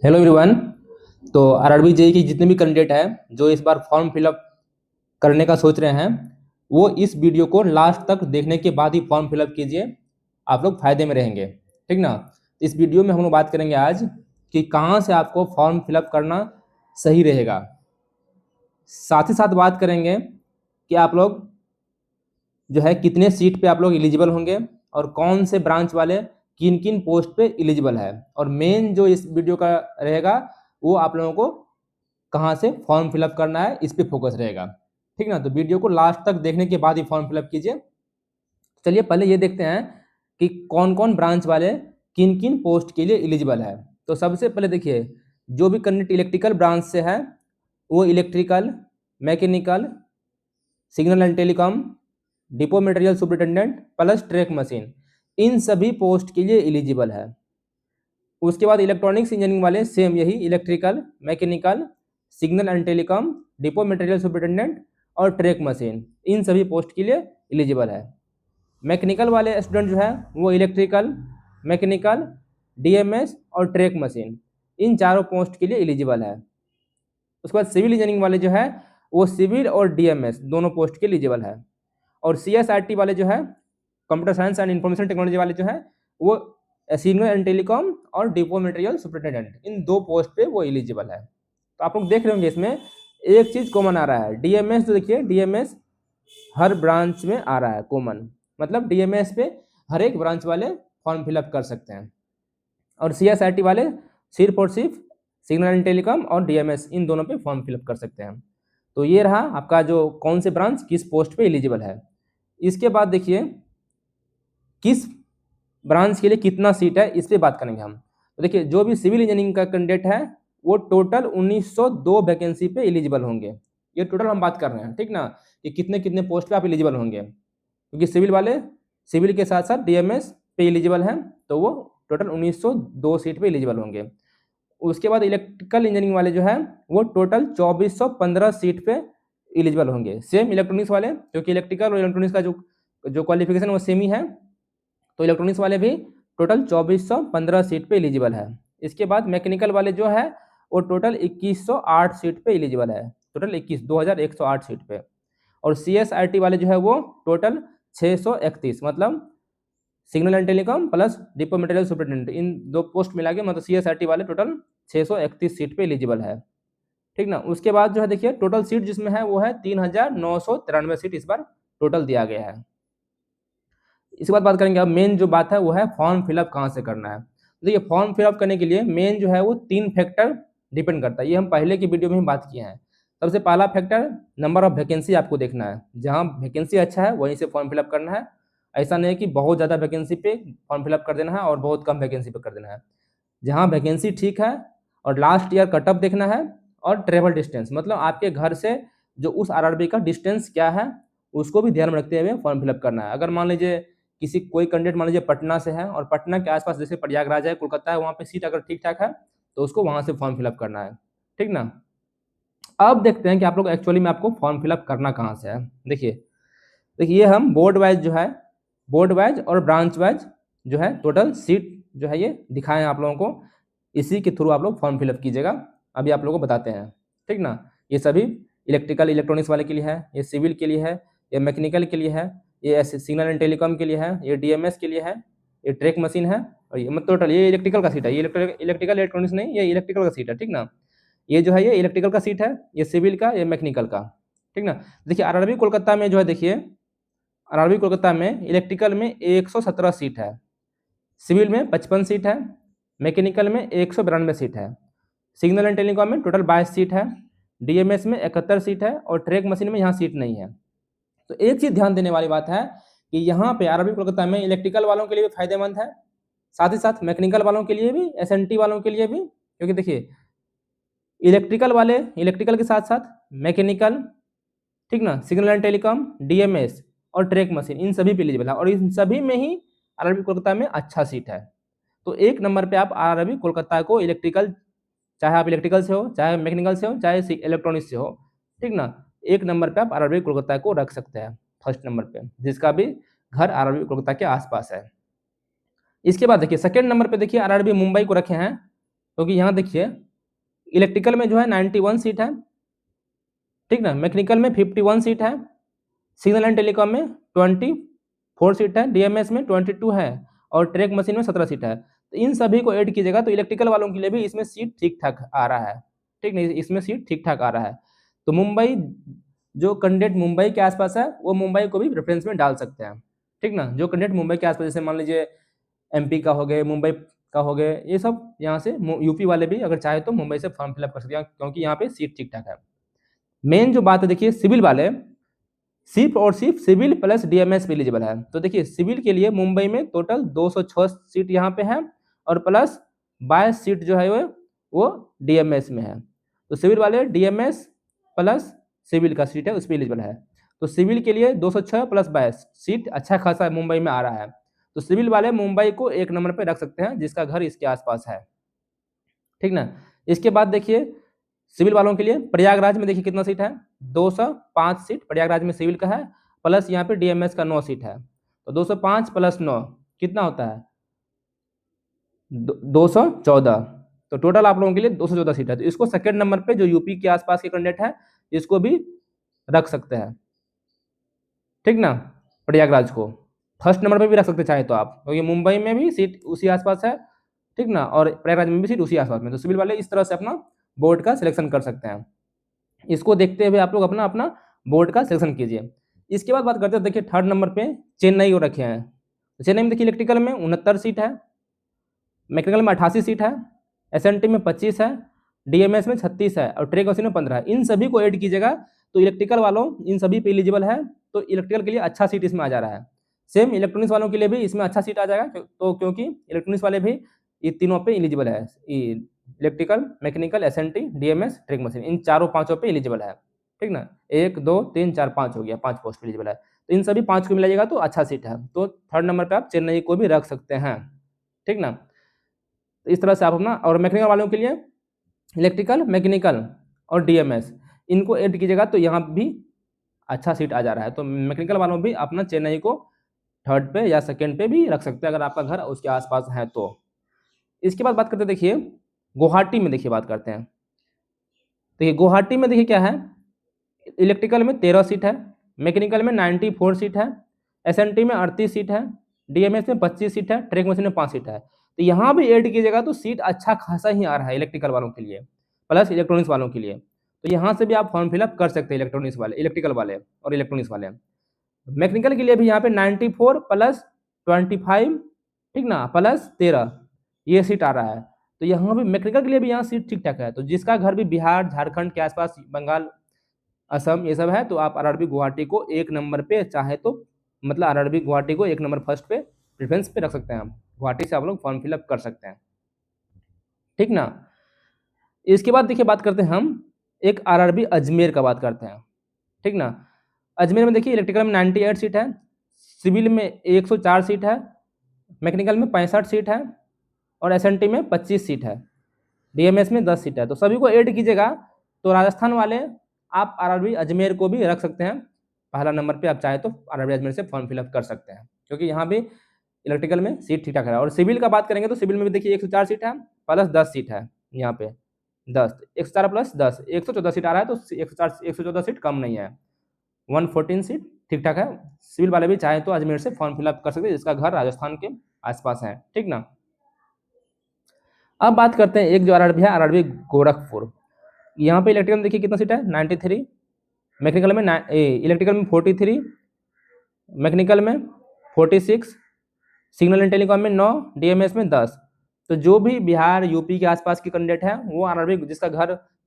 Hello everyone. तो RRB JE की जितने भी कैंडिडेट हैं जो इस बार फॉर्म फिलअप करने का सोच रहे हैं वो इस वीडियो को लास्ट तक देखने के बाद ही फॉर्म फिलअप कीजिए। आप लोग फायदे में रहेंगे, ठीक ना। इस वीडियो में हम लोग बात करेंगे आज कि कहाँ से आपको फॉर्म फिलअप करना सही रहेगा। साथ ही साथ बात करेंगे कि आप लोग जो है कितने सीट पे आप लोग एलिजिबल होंगे और कौन से ब्रांच वाले किन किन पोस्ट पे एलिजिबल है। और मेन जो इस वीडियो का रहेगा वो आप लोगों को कहाँ से फॉर्म फिलअप करना है इस पे फोकस रहेगा, ठीक ना। तो वीडियो को लास्ट तक देखने के बाद ही फॉर्म फिलअप कीजिए। चलिए पहले ये देखते हैं कि कौन कौन ब्रांच वाले किन किन पोस्ट के लिए एलिजिबल है। तो सबसे पहले देखिए, जो भी कैंडिडेट इलेक्ट्रिकल ब्रांच से है वो electrical, mechanical, signal and telecom, depot material superintendent plus track machine, इन सभी पोस्ट के लिए एलिजिबल है। उसके बाद इलेक्ट्रॉनिक्स इंजीनियरिंग वाले सेम यही electrical, mechanical, signal and telecom, depot material superintendent और ट्रैक मशीन, इन सभी पोस्ट के लिए एलिजिबल है। मैकेनिकल वाले स्टूडेंट जो है वो इलेक्ट्रिकल, मैकेनिकल, डीएमएस और ट्रैक मशीन, इन चारों पोस्ट के लिए एलिजिबल है। उसके बाद सिविल इंजीनियरिंग वाले जो है वो सिविल और डीएमएस दोनों पोस्ट के एलिजिबल है। और सीएसआरटी वाले जो है computer science and information technology वाले जो है वो सिग्नल एंड टेलीकॉम और डिपो मटेरियल सुपरिटेंडेंट, इन दो पोस्ट पे वो एलिजिबल है। तो आप लोग देख रहे होंगे इसमें एक चीज कॉमन आ रहा है, डीएमएस। तो देखिए डीएमएस हर ब्रांच में आ रहा है कॉमन, मतलब डीएमएस पे हर एक ब्रांच वाले फॉर्म फिलअप कर सकते हैं। और सीएसआरटी वाले सिर्फ और सिर्फ सिग्नल एंड टेलीकॉम और डीएमएस, इन दोनों पे फॉर्म फिलअप कर सकते हैं। तो ये रहा आपका जो कौन से ब्रांच किस पोस्ट पे एलिजिबल है। इसके बाद देखिए किस ब्रांच के लिए कितना सीट है इस पे बात करेंगे हम। तो देखिए जो भी सिविल इंजीनियरिंग का कैंडिडेट है वो टोटल 1902 वैकेंसी पे एलिजिबल होंगे। ये टोटल हम बात कर रहे हैं, ठीक ना, कि कितने कितने पोस्ट पे आप एलिजिबल होंगे, क्योंकि सिविल वाले सिविल के साथ साथ डीएमएस पे एलिजिबल हैं तो वो टोटल 1902 सीट पे एलिजिबल होंगे। उसके बाद इलेक्ट्रिकल इंजीनियरिंग वाले जो है वो टोटल 2415 सीट पे एलिजिबल होंगे। सेम इलेक्ट्रॉनिक्स वाले, क्योंकि इलेक्ट्रिकल और इलेक्ट्रॉनिक्स का जो क्वालिफिकेशन वो सेम ही है, तो इलेक्ट्रॉनिक्स वाले भी टोटल 2415 सीट पे एलिजिबल है। इसके बाद मैकेनिकल वाले जो है वो टोटल 2108 सीट पे एलिजिबल है, टोटल 2108 सीट पे। और सीएसआरटी वाले जो है वो टोटल 631, मतलब signal and telecom plus depot material superintendent, इन दो पोस्ट मिला के मतलब सीएसआरटी वाले टोटल 631 सीट पे एलिजिबल है, ठीक ना। उसके बाद जो है देखिए टोटल सीट जिसमें है वो है 3993 सीट इस बार टोटल दिया गया है। इसके बाद बात करेंगे, अब मेन जो बात है वो है फॉर्म फिलअप कहाँ से करना है। देखिए फॉर्म फिलअप करने के लिए मेन जो है वो 3 फैक्टर डिपेंड करता है, ये हम पहले की वीडियो में ही बात किए हैं। सबसे पहला फैक्टर नंबर ऑफ वैकेंसी आपको देखना है, जहाँ वैकेंसी अच्छा है वहीं से फॉर्म फिलअप करना है। ऐसा नहीं है कि बहुत ज़्यादा वैकेंसी पे फॉर्म फिलअप कर देना है और बहुत कम वैकेंसी पे कर देना है। जहाँ वैकेंसी ठीक है और लास्ट ईयर कट ऑफ देखना है, और ट्रेवल डिस्टेंस, मतलब आपके घर से जो उस आरआरबी का डिस्टेंस क्या है उसको भी ध्यान में रखते हुए फॉर्म फिलअप करना है। अगर मान लीजिए किसी कोई कैंडिडेट मान लीजिए पटना से है और पटना के आसपास जैसे प्रयागराज है, कोलकाता है, वहाँ पे सीट अगर ठीक ठाक है तो उसको वहाँ से फॉर्म फिलअप करना है, ठीक ना। अब देखते हैं कि आप लोग एक्चुअली में आपको फॉर्म फिलअप करना कहाँ से है। देखिए देखिए ये हम बोर्ड वाइज जो है, बोर्ड वाइज और ब्रांच वाइज जो है टोटल सीट जो है ये दिखाए हैं आप लोगों को, इसी के थ्रू आप लोग फॉर्म फिलअप कीजिएगा। अभी आप लोगों को बताते हैं, ठीक ना। ये सभी इलेक्ट्रिकल इलेक्ट्रॉनिक्स वाले के लिए है, ये सिविल के लिए है, ये मैकेनिकल के लिए है, ये सिग्नल एंड टेलीकॉम के लिए है, ये डीएमएस के लिए है, ये ट्रैक मशीन है, और ये मतलब टोटल ये इलेक्ट्रिकल का सीट है। ये इलेक्ट्रिकल इलेक्ट्रॉनिक्स नहीं, ये इलेक्ट्रिकल का सीट है, ठीक ना। ये जो है ये इलेक्ट्रिकल का सीट है, ये सिविल का, ये मैकेनिकल का, ठीक ना। देखिए आरआरबी कोलकाता में जो है, देखिए आरआरबी कोलकाता में इलेक्ट्रिकल में 117 सीट है, सिविल में 55 सीट है, मैकेनिकल में 192 सीट है, सिग्नल एंड टेलीकॉम में टोटल 22 सीट है, डीएमएस में 71 सीट है और ट्रैक मशीन में यहाँ सीट नहीं है। तो एक चीज ध्यान देने वाली बात है कि यहाँ पे आरआरबी कोलकाता में इलेक्ट्रिकल वालों के लिए भी फायदेमंद है, साथ ही साथ मैकेनिकल वालों के लिए भी, एसएनटी वालों के लिए भी, क्योंकि देखिए इलेक्ट्रिकल वाले इलेक्ट्रिकल के साथ साथ मैकेनिकल, ठीक ना, सिग्नल एंड टेलीकॉम, डीएमएस और ट्रैक मशीन, इन सभी पे एलिजिबल है और इन सभी में ही आरआरबी कोलकाता में अच्छा सीट है। तो एक नंबर पे आप आरआरबी कोलकाता को इलेक्ट्रिकल, चाहे आप इलेक्ट्रिकल से हो, चाहे मैकेनिकल से हो, चाहे इलेक्ट्रॉनिक्स से हो, ठीक ना, एक नंबर पे आप आरआरबी कोलकाता को रख सकते हैं फर्स्ट नंबर पे, जिसका भी घर आरआरबी कोलकाता के आसपास है। इसके बाद देखिए सेकंड नंबर पे देखिए आरआरबी मुंबई को रखे हैं। क्योंकि यहाँ देखिए इलेक्ट्रिकल में जो है 91 सीट है, ठीक ना, मैकेनिकल में 51 सीट है, सिग्नल एंड टेलीकॉम में 24 सीट है, डीएमएस में 22 है और ट्रैक मशीन में 17 सीट है। तो इन सभी को ऐड कीजिएगा तो इलेक्ट्रिकल वालों के लिए भी इसमें सीट ठीक ठाक आ रहा है, ठीक नहीं, इसमें सीट ठीक ठाक आ रहा है। तो मुंबई जो कैंडिडेट मुंबई के आसपास है वो मुंबई को भी प्रेफरेंस में डाल सकते हैं, ठीक ना। जो कैंडिडेट मुंबई के आसपास, जैसे मान लीजिए एमपी का हो गए, मुंबई का हो गए, ये सब यहाँ से यूपी वाले भी अगर चाहे तो मुंबई से फॉर्म फिलअप कर सकते हैं, क्योंकि यहाँ पे सीट ठीक ठाक है। मेन जो बात है देखिए, सिविल वाले सिर्फ और सिर्फ सिविल प्लस डीएमएस पे एलिजिबल है। तो देखिए सिविल के लिए मुंबई में टोटल 206 सीट यहाँ पे है और प्लस 22 सीट जो है वो डीएमएस में है। तो सिविल वाले डीएमएस प्लस सिविल का सीट है उस पर एलिजिबल है। तो सिविल के लिए 206 प्लस 22 सीट अच्छा खासा मुंबई में आ रहा है। तो सिविल वाले मुंबई को 1 नंबर पे रख सकते हैं जिसका घर इसके आसपास है, ठीक ना। इसके बाद देखिए सिविल वालों के लिए प्रयागराज में देखिए कितना सीट है, 205 सीट प्रयागराज में सिविल का है, प्लस यहाँ पे डीएमएस का 9 सीट है। तो 205 प्लस 9 कितना होता है, 214। तो टोटल आप लोगों के लिए 214 सीट है। तो इसको सेकंड नंबर पे जो यूपी के आसपास के कैंडिडेट है इसको भी रख सकते हैं, ठीक ना। प्रयागराज को फर्स्ट नंबर पे भी रख सकते चाहे तो आप, क्योंकि मुंबई में भी सीट उसी आसपास है, ठीक ना, और प्रयागराज में भी सीट उसी आसपास में। तो सिविल वाले इस तरह से अपना बोर्ड का सिलेक्शन कर सकते हैं। इसको देखते हुए आप लोग अपना अपना बोर्ड का सिलेक्शन कीजिए। इसके बाद बात करते हैं, देखिए थर्ड नंबर पे चेन्नई को रखे हैं। तो चेन्नई में देखिए इलेक्ट्रिकल में 69 सीट है, मैकेनिकल में 88 सीट है, एसएनटी में 25 है, डीएमएस में 36 है और ट्रैक मशीन में 15 है। इन सभी को ऐड कीजिएगा तो इलेक्ट्रिकल वालों इन सभी पे एलिजिबल है। तो इलेक्ट्रिकल के लिए अच्छा सीट इसमें आ जा रहा है। सेम इलेक्ट्रॉनिक्स वालों के लिए भी इसमें अच्छा सीट आ जाएगा, तो क्योंकि इलेक्ट्रॉनिक्स वाले भी ये तीनों पे एलिजिबल है, electrical, mechanical, SNT, DMS, track machine, इन चारों पांचों पे एलिजिबल है, ठीक ना। 1 2 3 4 5 हो गया, 5 पोस्ट एलिजिबल है। तो इन सभी 5 को मिलाइएगा तो अच्छा सीट है। तो थर्ड नंबर पे आप चेन्नई को भी रख सकते हैं, ठीक ना। तो इस तरह से आप अपना, और मैकेनिकल वालों के लिए इलेक्ट्रिकल, मैकेनिकल और डीएमएस इनको ऐड कीजिएगा तो यहाँ भी अच्छा सीट आ जा रहा है। तो मैकेनिकल वालों भी अपना चेन्नई को थर्ड पे या सेकेंड पे भी रख सकते हैं अगर आपका घर उसके आसपास है तो। इसके बाद बात करते हैं, देखिए गुवाहाटी में देखिए बात करते हैं। देखिए गुवाहाटी में देखिए क्या है, इलेक्ट्रिकल में 13 सीट है, मैकेनिकल में 94 सीट है, एसएनटी में 38 सीट है, डीएमएस में 25 सीट है, ट्रैक मशीन में 5 सीट है। तो यहाँ भी ऐड कीजिएगा तो सीट अच्छा खासा ही आ रहा है इलेक्ट्रिकल वालों के लिए प्लस इलेक्ट्रॉनिक्स वालों के लिए। तो यहाँ से भी आप फॉर्म फिलअप कर सकते हैं इलेक्ट्रॉनिक्स वाले, इलेक्ट्रिकल वाले और इलेक्ट्रॉनिक्स वाले। मैकेनिकल के लिए भी यहाँ पे 94 प्लस 25, ठीक ना, प्लस 13 ये सीट आ रहा है। तो यहाँ भी मैकेनिकल के लिए भी यहाँ सीट ठीक ठाक है। तो जिसका घर भी बिहार, झारखंड के आसपास, बंगाल, असम ये सब है, तो आप आरआरबी गुवाहाटी को 1 नंबर पे चाहे तो, मतलब आरआरबी गुवाहाटी को 1 नंबर फर्स्ट पे प्रेफरेंस पे रख सकते हैं। हम गुवाहाटी से आप लोग फॉर्म फिलअप कर सकते हैं, ठीक ना। इसके बाद देखिए बात करते हैं हम एक आरआरबी अजमेर का बात करते हैं, ठीक ना। अजमेर में देखिए इलेक्ट्रिकल में 98 सीट है, सिविल में 104 सीट है, मैकेनिकल में 65 सीट है और एसएनटी में 25 सीट है, डीएमएस में 10 सीट है। तो सभी को ऐड कीजिएगा तो राजस्थान वाले आप आरआरबी अजमेर को भी रख सकते हैं पहला नंबर पे। आप चाहे तो आरआरबी अजमेर से फॉर्म फिलअप कर सकते हैं, क्योंकि यहाँ भी इलेक्ट्रिकल में सीट ठीक ठाक है। और सिविल का बात करेंगे तो सिविल में भी देखिए 104 सीट है प्लस 10 सीट है, यहाँ पे 10, 104 प्लस 10 114 सीट आ रहा है। तो 114 सीट कम नहीं है, 114 सीट ठीक ठाक है। सिविल वाले भी चाहे तो अजमेर से फॉर्म फिलअप कर सकते हैं जिसका घर राजस्थान के आसपास है, ठीक ना। अब बात करते हैं एक जो आरआरबी है, आरआरबी गोरखपुर। यहाँ पे इलेक्ट्रिकल में देखिए कितना सीट है, 93, मैकेनिकल में इलेक्ट्रिकल में 43, मैकेनिकल में 46, सिग्नल एंड टेलीकॉम में 9, डीएमएस में 10। तो जो भी बिहार, यूपी के आसपास के कैंडिडेट हैं वो आरआरबी,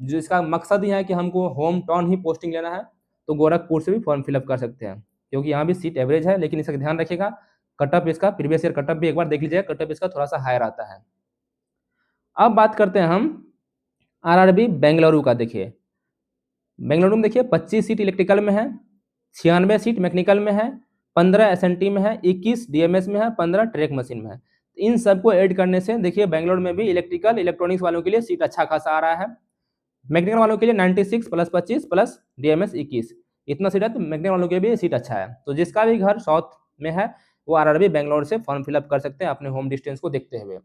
जिसका मकसद ही है कि हमको होम टाउन ही पोस्टिंग लेना है, तो गोरखपुर से भी फॉर्म फिलअप कर सकते हैं, क्योंकि यहाँ भी सीट एवरेज है। लेकिन इसका ध्यान रखिएगा, कटअप इसका प्रीवियस ईयर कटअप भी एक बार देख लीजिएगा, कटअप इसका थोड़ा सा हायर आता है। अब बात करते हैं हम आरआरबी बेंगलुरु का। देखिए बेंगलुरु में देखिए 25 सीट इलेक्ट्रिकल में है, 96 सीट मैकेनिकल में है, 15 एसएनटी में है, 21 डीएमएस में है, 15 ट्रैक मशीन में है। इन सबको ऐड करने से देखिए बेंगलुरु में भी इलेक्ट्रिकल, इलेक्ट्रॉनिक्स वालों के लिए सीट अच्छा खासा आ रहा है। मैकेनिकल वालों के लिए 96 प्लस 25 प्लस डीएमएस 21, इतना सीट है। तो मैकेनिकल वालों के लिए सीट अच्छा है। तो जिसका भी घर साउथ में है वो आरआरबी बेंगलुरु से फॉर्म फिलअप कर सकते हैं अपने होम डिस्टेंस को देखते हुए।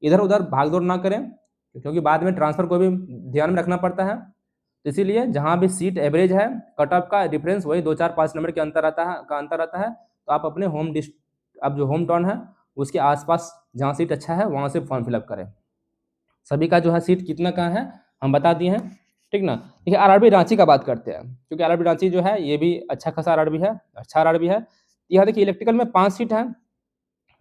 इधर उधर भाग दौड़ ना करें, क्योंकि बाद में ट्रांसफ़र को भी ध्यान में रखना पड़ता है। तो इसीलिए जहाँ भी सीट एवरेज है, कट ऑफ का डिफरेंस वही 2-4-5 नंबर के अंतर रहता है। तो आप अपने आप जो होम टाउन है उसके आसपास जहाँ सीट अच्छा है वहाँ से फॉर्म फिलअप करें। सभी का जो है सीट कितना का है हम बता दिए हैं, ठीक ना। देखिए आरआरबी रांची का बात करते हैं, क्योंकि आरआरबी रांची जो है ये भी अच्छा खासा आरआरबी है, अच्छा आरआरबी है। यहाँ देखिए इलेक्ट्रिकल में 5 सीट है,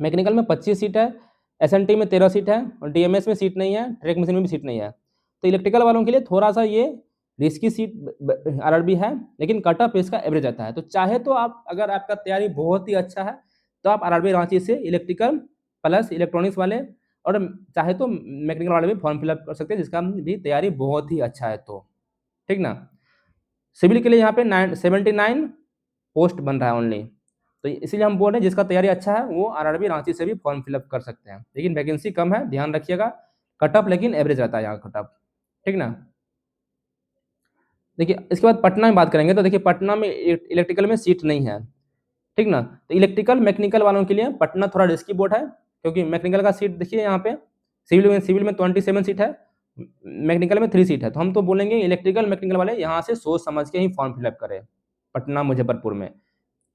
मैकेनिकल में 25 सीट है, एसएनटी में 13 सीट है और डीएमएस में सीट नहीं है, ट्रैक मशीन में भी सीट नहीं है। तो इलेक्ट्रिकल वालों के लिए थोड़ा सा ये रिस्की सीट आरआरबी है, लेकिन कट ऑफ इसका एवरेज आता है। तो चाहे तो आप, अगर आपका तैयारी बहुत ही अच्छा है तो आप आरआरबी रांची से इलेक्ट्रिकल प्लस इलेक्ट्रॉनिक्स वाले और चाहे तो मैकेनिकल वाले भी फॉर्म फिलअप कर सकते हैं, जिसका भी तैयारी बहुत ही अच्छा है। तो ठीक ना। सिविल के लिए यहाँ पे 79 पोस्ट बन रहा है ओनली, तो इसीलिए हम बोल रहे हैं जिसका तैयारी अच्छा है वो आरआरबी रांची से भी फॉर्म फिलअप कर सकते हैं, लेकिन वैकेंसी कम है, ध्यान रखिएगा। कट ऑफ लेकिन एवरेज रहता है यहाँ कट ऑफ, ठीक ना। देखिए इसके बाद पटना में बात करेंगे, तो देखिए पटना में इलेक्ट्रिकल में सीट नहीं है, ठीक ना। तो इलेक्ट्रिकल मैकेनिकल वालों के लिए पटना थोड़ा रिस्की बोर्ड है, क्योंकि मैकेनिकल का सीट देखिए यहाँ पे सिविल में 27 सीट है, मैकेनिकल में 3 सीट है। तो हम तो बोलेंगे इलेक्ट्रिकल मैकेनिकल वाले यहाँ से सोच समझ के ही फॉर्म फिलअप करें पटना मुजफ्फरपुर में,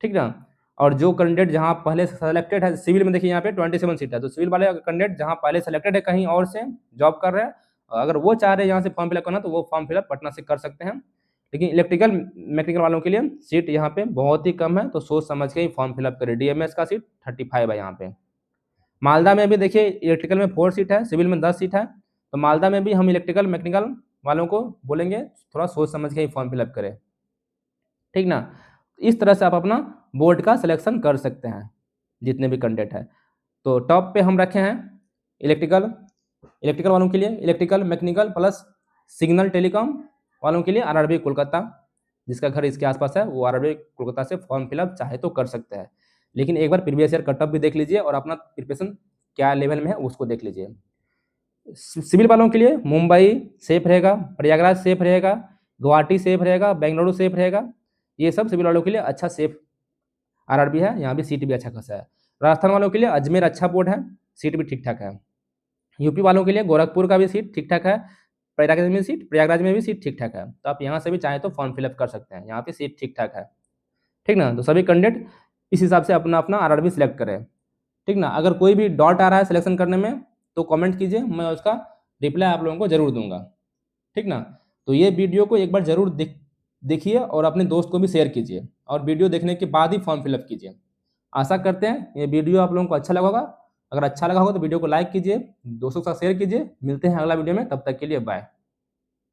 ठीक ना। और जो कैंडिडेट जहाँ पहले सेलेक्टेड है, सिविल में देखिए यहाँ पे 27 सीट है, तो सिविल वाले कैंडिडेट जहाँ पहले सेलेक्टेड है कहीं और से जॉब कर रहे हैं, अगर वो चाह रहे हैं यहाँ से फॉर्म फिलअप करना तो वो फॉर्म फिलअप पटना से कर सकते हैं। लेकिन इलेक्ट्रिकल मैकेनिकल वालों के लिए सीट यहाँ पे बहुत ही कम है, तो सोच समझ के ही फॉर्म फिलअप करें। डीएमएस का सीट 35 है यहाँ पे। मालदा में भी देखिए इलेक्ट्रिकल में 4 सीट है, सिविल में 10 सीट है, तो मालदा में भी हम इलेक्ट्रिकल मैकेनिकल वालों को बोलेंगे थोड़ा सोच समझ के ही फॉर्म फिलअप करें, ठीक ना। इस तरह से आप अपना बोर्ड का सिलेक्शन कर सकते हैं जितने भी कैंडिडेट है। तो टॉप पे हम रखे हैं इलेक्ट्रिकल वालों के लिए electrical mechanical plus signal telecom वालों के लिए आरआरबी कोलकाता, जिसका घर इसके आसपास है वो आरआरबी कोलकाता से फॉर्म फिलअप चाहे तो कर सकते हैं, लेकिन एक बार प्रीवियस ईयर कट ऑफ भी देख लीजिए और अपना प्रिपरेशन क्या लेवल में है उसको देख लीजिए। सिविल वालों के लिए मुंबई सेफ रहेगा, प्रयागराज सेफ रहेगा, गुवाहाटी सेफ रहेगा, बेंगलुरु सेफ रहेगा, ये सब सिविल वालों के लिए अच्छा सेफ आरआरबी है, यहाँ भी सीट भी अच्छा खासा है। राजस्थान वालों के लिए अजमेर अच्छा बोर्ड है, सीट भी ठीक ठाक है। यूपी वालों के लिए गोरखपुर का भी सीट ठीक ठाक है, प्रयागराज में भी सीट ठीक ठाक है, तो आप यहाँ से भी चाहें तो फॉर्म फिलअप कर सकते हैं, यहाँ पे सीट ठीक ठाक है, ठीक ना। तो सभी कैंडिडेट इस हिसाब से अपना अपना आरआरबी सिलेक्ट करें, ठीक ना। अगर कोई भी डॉट आ रहा है सिलेक्शन करने में तो कमेंट कीजिए, मैं उसका रिप्लाई आप लोगों को जरूर दूंगा, ठीक ना। तो ये वीडियो को एक बार जरूर देखिए और अपने दोस्त को भी शेयर कीजिए, और वीडियो देखने के बाद ही फॉर्म फिलअप कीजिए। आशा करते हैं ये वीडियो आप लोगों को अच्छा लगा होगा। अगर अच्छा लगा होगा तो वीडियो को लाइक कीजिए, दोस्तों के साथ शेयर कीजिए। मिलते हैं अगला वीडियो में, तब तक के लिए बाय।